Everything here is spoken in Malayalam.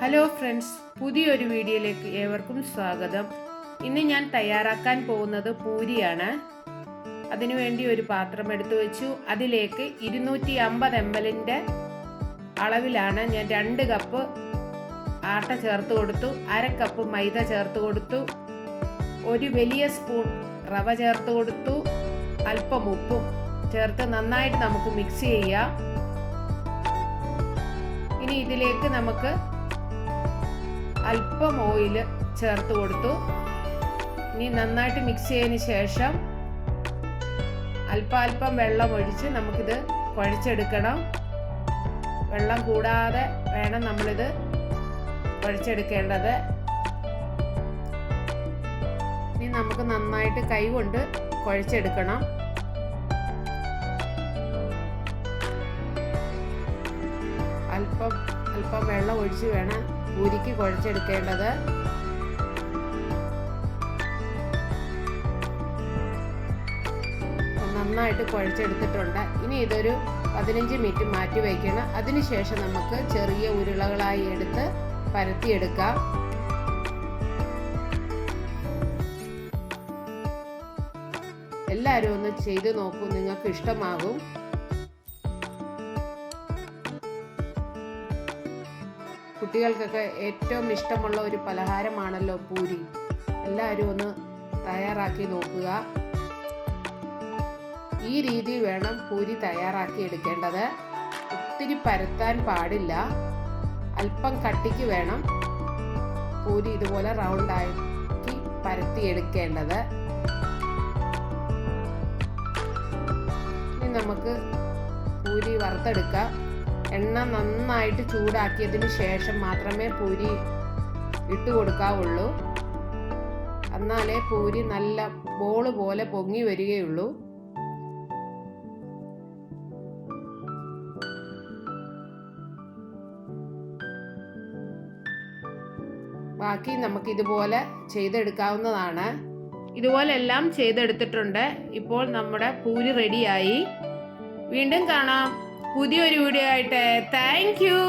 ഹലോ ഫ്രണ്ട്സ്, പുതിയൊരു വീഡിയോയിലേക്ക് ഏവർക്കും സ്വാഗതം. ഇന്ന് ഞാൻ തയ്യാറാക്കാൻ പോകുന്നത് പൂരിയാണ്. അതിനുവേണ്ടി ഒരു പാത്രം എടുത്തു വെച്ചു. അതിലേക്ക് 250 ml അളവിലാണ് ഞാൻ 2 കപ്പ് ആട്ട ചേർത്ത് കൊടുത്തു, 1/2 കപ്പ് മൈദ ചേർത്ത് കൊടുത്തു, ഒരു വലിയ സ്പൂൺ റവ ചേർത്ത് കൊടുത്തു, അല്പം ഉപ്പും ചേർത്ത് നന്നായിട്ട് നമുക്ക് മിക്സ് ചെയ്യാം. ഇനി ഇതിലേക്ക് നമുക്ക് അല്പം ഓയിൽ ചേർത്ത് കൊടുത്തു. ഇനി നന്നായിട്ട് മിക്സ് ചെയ്തതിന് ശേഷം അല്പം വെള്ളം ഒഴിച്ച് നമുക്കിത് കുഴച്ചെടുക്കണം. വെള്ളം കൂടാതെ വേണം നമ്മളിത് കുഴച്ചെടുക്കേണ്ടത്. ഇനി നമുക്ക് നന്നായിട്ട് കൈ കൊണ്ട് കുഴച്ചെടുക്കണം. അല്പം വെള്ളം ഒഴിച്ച് വേണം പൂരിക്ക് കുഴച്ചെടുക്കേണ്ടത്. നന്നായിട്ട് കുഴച്ചെടുത്തിട്ടുണ്ട്. ഇനി ഇതൊരു 15 മിനിറ്റ് മാറ്റി വയ്ക്കണം. അതിനുശേഷം നമുക്ക് ചെറിയ ഉരുളകളായി എടുത്ത് പരത്തിയെടുക്കാം. എല്ലാവരും ഒന്ന് ചെയ്ത് നോക്കൂ, നിങ്ങൾക്ക് ഇഷ്ടമാകും. കുട്ടികൾക്കൊക്കെ ഏറ്റവും ഇഷ്ടമുള്ള ഒരു പലഹാരമാണല്ലോ പൂരി. എല്ലാവരും ഒന്ന് തയ്യാറാക്കി നോക്കുക. ഈ രീതിയിൽ വേണം പൂരി തയ്യാറാക്കി എടുക്കേണ്ടത്. ഒത്തിരി പരത്താൻ പാടില്ല, അല്പം കട്ടിക്ക് വേണം പൂരി ഇതുപോലെ റൗണ്ടാക്കി പരത്തിയെടുക്കേണ്ടത്. ഇനി നമുക്ക് പൂരി വറുത്തെടുക്കാം. എണ്ണ നന്നായിട്ട് ചൂടാക്കിയതിന് ശേഷം മാത്രമേ പൂരി ഇട്ട് കൊടുക്കാവുള്ളൂ. എന്നാലേ പൂരി നല്ല ബോള് പോലെ പൊങ്ങി വരികയുള്ളൂ. ബാക്കി നമുക്ക് ഇതുപോലെ ചെയ്തെടുക്കാവുന്നതാണ്. ഇതുപോലെ എല്ലാം ചെയ്തെടുത്തിട്ടുണ്ട്. ഇപ്പോൾ നമ്മുടെ പൂരി റെഡിയായി. വീണ്ടും കാണാം പുതിയൊരു വീഡിയോ ആയിട്ട്. Thank you.